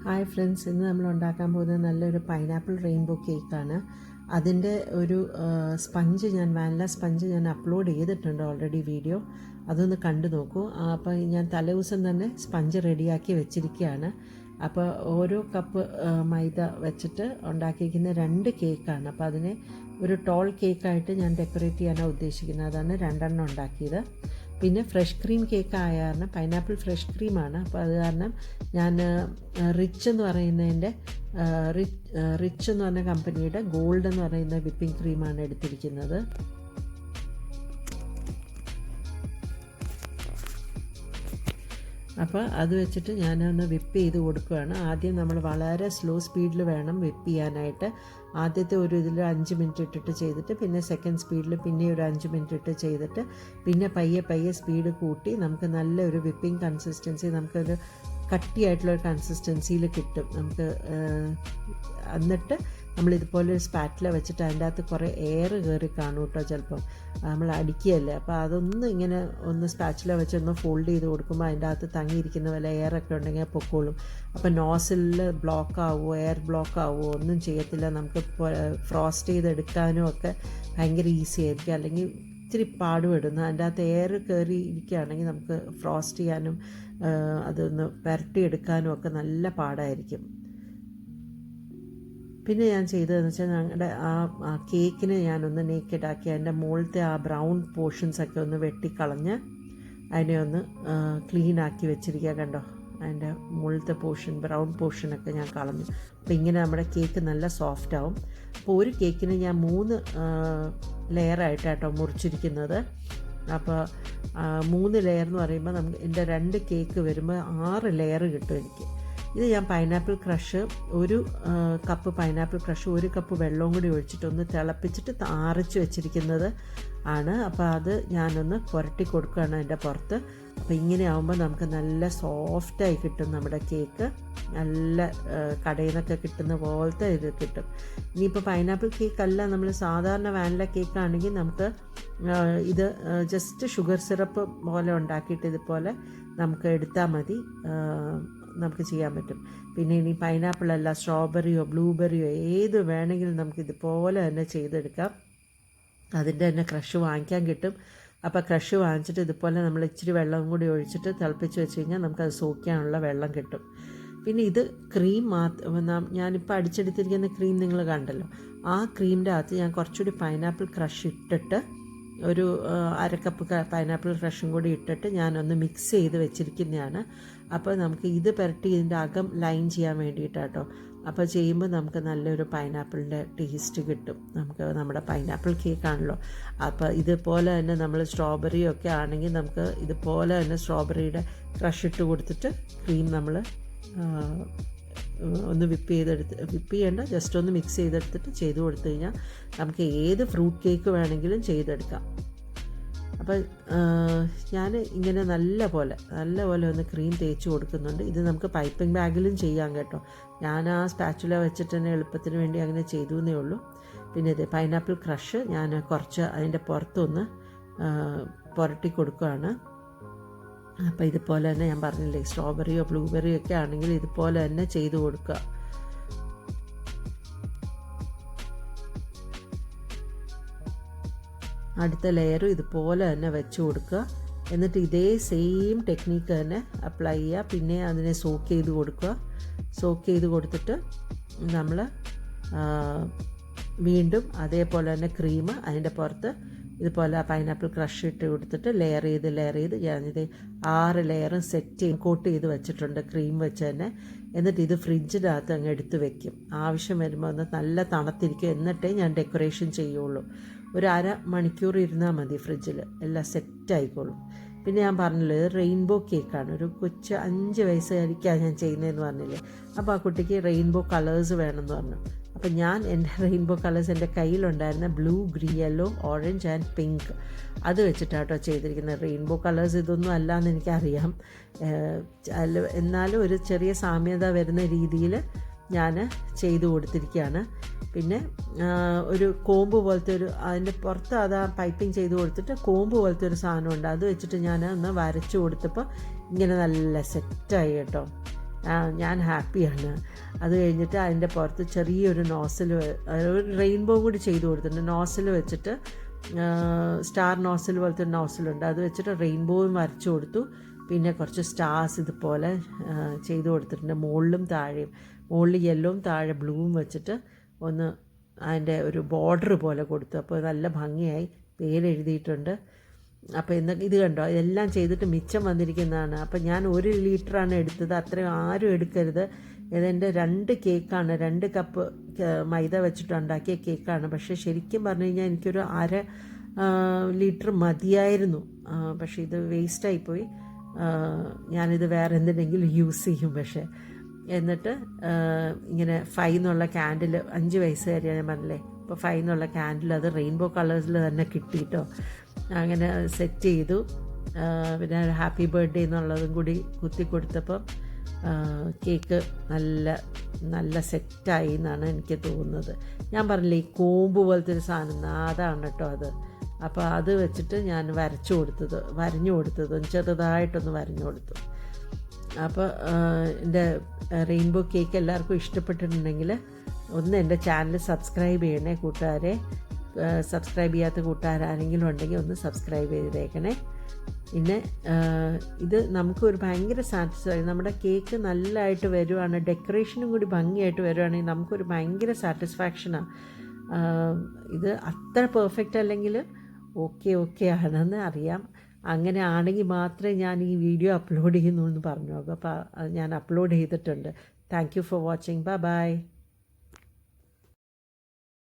Hi friends, ഇന്ന് നമ്മൾ ഉണ്ടാക്കാൻ പോകുന്നത് നല്ലൊരു പൈനാപ്പിൾ റെയിൻബോ കേക്കാണ്. അതിൻ്റെ ഒരു സ്പഞ്ച് വാനില സ്പഞ്ച് ഞാൻ അപ്ലോഡ് ചെയ്തിട്ടുണ്ട് ഓൾറെഡി വീഡിയോ. അതൊന്ന് കണ്ടു നോക്കൂ. അപ്പോൾ ഞാൻ തലേദിവസം തന്നെ സ്പഞ്ച് റെഡിയാക്കി വെച്ചിരിക്കുകയാണ്. അപ്പോൾ ഓരോ കപ്പ് മൈദ വെച്ചിട്ട് ഉണ്ടാക്കിയിരിക്കുന്ന 2 കേക്കാണ്. അപ്പോൾ അതിനെ ഒരു ടോൾ കേക്കായിട്ട് ഞാൻ ഡെക്കറേറ്റ് ചെയ്യാനാണ് ഉദ്ദേശിക്കുന്നത്. അതാണ് 2 ഉണ്ടാക്കിയത്. പിന്നെ ഫ്രഷ് ക്രീം കേക്ക് ആയ കാരണം പൈനാപ്പിൾ ഫ്രഷ് ക്രീമാണ്. അപ്പോൾ അത് കാരണം ഞാൻ റിച്ച് എന്ന് പറയുന്നതിൻ്റെ റിച്ച് എന്ന് പറഞ്ഞ കമ്പനിയുടെ ഗോൾഡ് എന്ന് പറയുന്ന വിപ്പിംഗ് ക്രീമാണ് എടുത്തിരിക്കുന്നത്. അപ്പോൾ അത് വെച്ചിട്ട് ഞാനൊന്ന് വിപ്പ് ചെയ്ത് കൊടുക്കുകയാണ്. ആദ്യം നമ്മൾ വളരെ സ്ലോ സ്പീഡിൽ വേണം വിപ്പ് ചെയ്യാനായിട്ട്. ആദ്യത്തെ ഒരു ഇതിൽ 5 മിനിറ്റ് ഇട്ടിട്ട് ചെയ്തിട്ട് പിന്നെ സെക്കൻഡ് സ്പീഡിൽ പിന്നെ ഒരു 5 മിനിറ്റ് ഇട്ട് ചെയ്തിട്ട് പിന്നെ പയ്യെ സ്പീഡ് കൂട്ടി നമുക്ക് നല്ലൊരു വിപ്പിംഗ് കൺസിസ്റ്റൻസി, നമുക്കൊരു കട്ടിയായിട്ടുള്ളൊരു കൺസിസ്റ്റൻസിയിൽ കിട്ടും നമുക്ക്. എന്നിട്ട് നമ്മളിതുപോലെ ഒരു സ്പാറ്റില വെച്ചിട്ട് അതിൻ്റെ അകത്ത് കുറേ എയർ കയറി കാണും കേട്ടോ, ചിലപ്പം നമ്മൾ അടിക്കുകയല്ലേ. അപ്പോൾ അതൊന്ന് ഇങ്ങനെ ഒന്ന് സ്പാച്ചില വെച്ചൊന്ന് ഫോൾഡ് ചെയ്ത് കൊടുക്കുമ്പോൾ അതിൻ്റെ അകത്ത് തങ്ങിയിരിക്കുന്ന വല്ല എയറൊക്കെ ഉണ്ടെങ്കിൽ പൊക്കോളും. അപ്പോൾ നോസിലിൽ ബ്ലോക്ക് ആവുമോ എയർ ബ്ലോക്ക് ആവുമോ ഒന്നും ചെയ്യത്തില്ല. നമുക്ക് ഫ്രോസ്റ്റ് ചെയ്തെടുക്കാനും ഒക്കെ ഭയങ്കര ഈസി ആയിരിക്കും. അല്ലെങ്കിൽ ഇത്തിരി പാടുപെടുന്നു. അതിൻ്റെ അകത്ത് എയർ കയറി ഇരിക്കുകയാണെങ്കിൽ നമുക്ക് ഫ്രോസ്റ്റ് ചെയ്യാനും അതൊന്ന് പുരട്ടിയെടുക്കാനും ഒക്കെ നല്ല പാടായിരിക്കും. പിന്നെ ഞാൻ ചെയ്തതെന്ന് വെച്ചാൽ ഞങ്ങളുടെ ആ കേക്കിനെ ഞാനൊന്ന് നേക്കഡാക്കി അതിൻ്റെ മുകളിലത്തെ ആ ബ്രൗൺ പോർഷൻസൊക്കെ ഒന്ന് വെട്ടിക്കളഞ്ഞ് അതിനെ ഒന്ന് ക്ലീനാക്കി വെച്ചിരിക്കുക. കണ്ടോ, അതിൻ്റെ മുകളിലത്തെ ബ്രൗൺ പോർഷനൊക്കെ ഞാൻ കളഞ്ഞു. അപ്പോൾ ഇങ്ങനെ നമ്മുടെ കേക്ക് നല്ല സോഫ്റ്റ് ആവും. അപ്പോൾ ഒരു കേക്കിന് ഞാൻ 3 ലെയറായിട്ടാട്ടോ മുറിച്ചിരിക്കുന്നത്. അപ്പോൾ 3 ലെയർ എന്ന് പറയുമ്പോൾ എൻ്റെ 2 കേക്ക് വരുമ്പോൾ 6 ലെയർ കിട്ടും എനിക്ക്. ഇത് ഞാൻ പൈനാപ്പിൾ ക്രഷ്, ഒരു കപ്പ് പൈനാപ്പിൾ ക്രഷ് 1 കപ്പ് വെള്ളവും കൂടി ഒഴിച്ചിട്ട് ഒന്ന് തിളപ്പിച്ചിട്ട് ആറിച്ച് വെച്ചിരിക്കുന്നത് ആണ്. അപ്പോൾ അത് ഞാനൊന്ന് പുരട്ടി കൊടുക്കുകയാണ് അതിൻ്റെ പുറത്ത്. അപ്പോൾ ഇങ്ങനെ ആകുമ്പോൾ നമുക്ക് നല്ല സോഫ്റ്റായി കിട്ടും നമ്മുടെ കേക്ക്. നല്ല കടയിൽ നിന്നൊക്കെ കിട്ടുന്ന പോലത്തെ ഇത് കിട്ടും. ഇനിയിപ്പോൾ പൈനാപ്പിൾ കേക്കല്ല, നമ്മൾ സാധാരണ വാനില കേക്കാണെങ്കിൽ നമുക്ക് ഇത് ജസ്റ്റ് ഷുഗർ സിറപ്പ് പോലെ ഉണ്ടാക്കിയിട്ട് ഇതുപോലെ നമുക്ക് എടുത്താൽ മതി, നമുക്ക് ചെയ്യാൻ പറ്റും. പിന്നെ ഇനി പൈനാപ്പിളല്ല, സ്ട്രോബെറിയോ ബ്ലൂബെറിയോ ഏത് വേണമെങ്കിലും നമുക്ക് ഇതുപോലെ തന്നെ ചെയ്തെടുക്കാം. അതിൻ്റെ തന്നെ ക്രഷ് വാങ്ങിക്കാൻ കിട്ടും. അപ്പോൾ ക്രഷ് വാങ്ങിച്ചിട്ട് ഇതുപോലെ നമ്മൾ ഇച്ചിരി വെള്ളം കൂടി ഒഴിച്ചിട്ട് തിളപ്പിച്ച് വെച്ച് കഴിഞ്ഞാൽ നമുക്കത് സോക്കാനുള്ള വെള്ളം കിട്ടും. പിന്നെ ഇത് ക്രീം ഞാനിപ്പോൾ അടിച്ചെടുത്തിരിക്കുന്ന ക്രീം നിങ്ങൾ കണ്ടല്ലോ, ആ ക്രീമിൻ്റെ അകത്ത് ഞാൻ കുറച്ചുകൂടി പൈനാപ്പിൾ ക്രഷ് ഇട്ടിട്ട് ഒരു 1/2 കപ്പ് പൈനാപ്പിൾ ക്രഷും കൂടി ഇട്ടിട്ട് ഞാനൊന്ന് മിക്സ് ചെയ്ത് വെച്ചിരിക്കുന്നതാണ്. അപ്പോൾ നമുക്ക് ഇത് പുരട്ടി ഇതിൻ്റെ അകം ലൈൻ ചെയ്യാൻ വേണ്ടിയിട്ടാട്ടോ. അപ്പോൾ ചെയ്യുമ്പോൾ നമുക്ക് നല്ലൊരു പൈനാപ്പിളിൻ്റെ ടേസ്റ്റ് കിട്ടും. നമുക്ക് നമ്മുടെ പൈനാപ്പിൾ കേക്കാണല്ലോ. അപ്പോൾ ഇതുപോലെ തന്നെ നമ്മൾ സ്ട്രോബെറിയൊക്കെ ആണെങ്കിൽ നമുക്ക് ഇതുപോലെ തന്നെ സ്ട്രോബെറിയുടെ ക്രഷ് ഇട്ട് കൊടുത്തിട്ട് ക്രീം നമ്മൾ ഒന്ന് വിപ്പ് ചെയ്യണ്ട, ജസ്റ്റ് ഒന്ന് മിക്സ് ചെയ്തെടുത്തിട്ട് ചെയ്ത് കൊടുത്തു കഴിഞ്ഞാൽ നമുക്ക് ഏത് ഫ്രൂട്ട് കേക്ക് വേണമെങ്കിലും ചെയ്തെടുക്കാം. അപ്പോൾ ഞാൻ ഇങ്ങനെ നല്ല പോലെ ഒന്ന് ക്രീം തേച്ച് കൊടുക്കുന്നുണ്ട്. ഇത് നമുക്ക് പൈപ്പിംഗ് ബാഗിലും ചെയ്യാം കേട്ടോ. ഞാൻ ആ സ്പാച്ചുല വെച്ചിട്ട് തന്നെ എളുപ്പത്തിന് വേണ്ടി അങ്ങനെ ചെയ്തു എന്നേ ഉള്ളൂ. പിന്നെ ഇത് പൈനാപ്പിൾ ക്രഷ് ഞാൻ കുറച്ച് അതിൻ്റെ പുറത്തൊന്ന് പുരട്ടി കൊടുക്കുകയാണ്. അപ്പോൾ ഇതുപോലെ തന്നെ ഞാൻ പറഞ്ഞില്ലേ, സ്ട്രോബെറിയോ ബ്ലൂബെറിയോ ഒക്കെ ആണെങ്കിൽ ഇതുപോലെ തന്നെ ചെയ്ത് കൊടുക്കുക. അടുത്ത ലെയറും ഇതുപോലെ തന്നെ വെച്ച് കൊടുക്കുക. എന്നിട്ട് ഇതേ സെയിം ടെക്നിക്ക് തന്നെ അപ്ലൈ ചെയ്യുക. പിന്നെ അതിനെ സോക്ക് ചെയ്ത് കൊടുക്കുക. സോക്ക് ചെയ്ത് കൊടുത്തിട്ട് നമ്മൾ വീണ്ടും അതേപോലെ തന്നെ ക്രീം അതിൻ്റെ പുറത്ത് ഇതുപോലെ പൈനാപ്പിൾ ക്രഷ് ഇട്ട് കൊടുത്തിട്ട് ലെയർ ചെയ്ത് ഞാനിത് 6 ലെയറും കോട്ട് ചെയ്ത് വെച്ചിട്ടുണ്ട് ക്രീം വെച്ച് തന്നെ. എന്നിട്ട് ഇത് ഫ്രിഡ്ജിൻ്റെ അകത്ത് അങ്ങ് എടുത്ത് വെക്കും. ആവശ്യം വരുമ്പോൾ ഒന്ന് നല്ല തണുത്തിരിക്കും. എന്നിട്ടേ ഞാൻ ഡെക്കറേഷൻ ചെയ്യുള്ളൂ. ഒരു 1/2 മണിക്കൂർ ഇരുന്നാൽ മതി ഫ്രിഡ്ജിൽ, എല്ലാം സെറ്റായിക്കോളും. പിന്നെ ഞാൻ പറഞ്ഞില്ലേ, റെയിൻബോ കേക്കാണ്. ഒരു കൊച്ച് 5 വയസ്സുകാരിക്കാണ് ഞാൻ ചെയ്യുന്നതെന്ന് പറഞ്ഞില്ലേ. അപ്പോൾ ആ കുട്ടിക്ക് റെയിൻബോ കളേഴ്സ് വേണമെന്ന് പറഞ്ഞു. അപ്പം ഞാൻ എൻ്റെ റെയിൻബോ കളേഴ്സ് എൻ്റെ കയ്യിലുണ്ടായിരുന്ന blue, green, yellow, orange and pink അത് വെച്ചിട്ടാട്ടോ ചെയ്തിരിക്കുന്നത്. റെയിൻബോ കളേഴ്സ് ഇതൊന്നും അല്ലയെന്ന് എനിക്കറിയാം, എന്നാലും ഒരു ചെറിയ സാമ്യത വരുന്ന രീതിയിൽ ഞാൻ ചെയ്തു കൊടുത്തിരിക്കുകയാണ്. പിന്നെ ഒരു കോമ്പ് പോലത്തെ അതിൻ്റെ പുറത്ത് അത് പൈപ്പിംഗ് ചെയ്ത് കൊടുത്തിട്ട് കോമ്പ് പോലത്തെ ഒരു സാധനമുണ്ട്, അത് വെച്ചിട്ട് ഞാൻ ഒന്ന് വരച്ചു കൊടുത്തപ്പോൾ ഇങ്ങനെ നല്ല സെറ്റായി കേട്ടോ. ഞാൻ ഹാപ്പിയാണ്. അത് കഴിഞ്ഞിട്ട് അതിൻ്റെ പുറത്ത് ചെറിയൊരു നോസിൽ, ഒരു റെയിൻബോ കൂടി ചെയ്ത് കൊടുത്തിട്ടുണ്ട്. നോസിൽ വെച്ചിട്ട് സ്റ്റാർ നോസിൽ പോലത്തെ ഒരു നോസിലുണ്ട്, അത് വെച്ചിട്ട് റെയിൻബോയും വരച്ചു കൊടുത്തു. പിന്നെ കുറച്ച് സ്റ്റാർസ് ഇതുപോലെ ചെയ്ത് കൊടുത്തിട്ടുണ്ട്, മുകളിലും താഴെയും. മുകളിൽ യെല്ലോവും താഴെ ബ്ലൂവും വെച്ചിട്ട് ഒന്ന് അതിൻ്റെ ഒരു ബോർഡർ പോലെ കൊടുത്തു. അപ്പോൾ നല്ല ഭംഗിയായി, പേരെഴുതിയിട്ടുണ്ട്. അപ്പോൾ ഇത് കണ്ടോ, ഇതെല്ലാം ചെയ്തിട്ട് മിച്ചം വന്നിരിക്കുന്നതാണ്. അപ്പോൾ ഞാൻ 1 ലിറ്ററാണ് എടുത്തത്, അത്രയും ആരും എടുക്കരുത്. ഇതെൻ്റെ 2 കേക്കാണ്, 2 കപ്പ് മൈദ വെച്ചിട്ട് ഉണ്ടാക്കിയ കേക്കാണ്. പക്ഷേ ശരിക്കും പറഞ്ഞു കഴിഞ്ഞാൽ എനിക്കൊരു 1/2 ലിറ്റർ മതിയായിരുന്നു. പക്ഷേ ഇത് വേസ്റ്റായിപ്പോയി. ഞാനിത് വേറെ എന്തിനെങ്കിലും യൂസ് ചെയ്യും. പക്ഷേ എന്നിട്ട് ഇങ്ങനെ 5 എന്നുള്ള ക്യാൻഡിൽ, 5 വയസ്സുകാരിയാണ് ഞാൻ പറഞ്ഞില്ലേ, അപ്പോൾ 5 എന്നുള്ള ക്യാൻഡിൽ അത് റെയിൻബോ കളേഴ്സിൽ തന്നെ കിട്ടിയിട്ടോ. അങ്ങനെ സെറ്റ് ചെയ്തു. പിന്നെ ഹാപ്പി ബർത്ത്ഡേ എന്നുള്ളതും കൂടി കുത്തി കൊടുത്തപ്പം കേക്ക് നല്ല നല്ല സെറ്റായി എന്നാണ് എനിക്ക് തോന്നുന്നത്. ഞാൻ പറഞ്ഞില്ലേ, ഈ കോമ്പ് പോലത്തെ ഒരു സാധനം, അതാണ് കേട്ടോ അത്. അപ്പോൾ അത് വെച്ചിട്ട് ഞാൻ വരഞ്ഞു കൊടുത്തത് ചെറുതായിട്ടൊന്ന് വരഞ്ഞു കൊടുത്തു. അപ്പോൾ എൻ്റെ റെയിൻബോ കേക്ക് എല്ലാവർക്കും ഇഷ്ടപ്പെട്ടിട്ടുണ്ടെങ്കിൽ ഒന്ന് എൻ്റെ ചാനൽ സബ്സ്ക്രൈബ് ചെയ്യണേ കൂട്ടുകാരെ. സബ്സ്ക്രൈബ് ചെയ്യാത്ത കൂട്ടുകാരാരെങ്കിലും ഉണ്ടെങ്കിൽ ഒന്ന് സബ്സ്ക്രൈബ് ചെയ്തേക്കണേ. പിന്നെ ഇത് നമുക്കൊരു ഭയങ്കര സാറ്റിസ്ഫൈ, നമ്മുടെ കേക്ക് നല്ലതായിട്ട് വരുവാണ്, ഡെക്കറേഷനും കൂടി ഭംഗിയായിട്ട് വരുവാണെങ്കിൽ നമുക്കൊരു ഭയങ്കര സാറ്റിസ്ഫാക്ഷനാണ്. ഇത് അത്ര പെർഫെക്റ്റ് അല്ലെങ്കിൽ ഓക്കെ ആണെന്ന് അറിയാം. അങ്ങനെ ആണെങ്കിൽ മാത്രമേ ഞാൻ ഈ വീഡിയോ അപ്ലോഡ് ചെയ്യുന്നു എന്ന് പറഞ്ഞു. അപ്പോൾ ഞാൻ അപ്ലോഡ് ചെയ്തിട്ടുണ്ട്. Thank you for watching. By.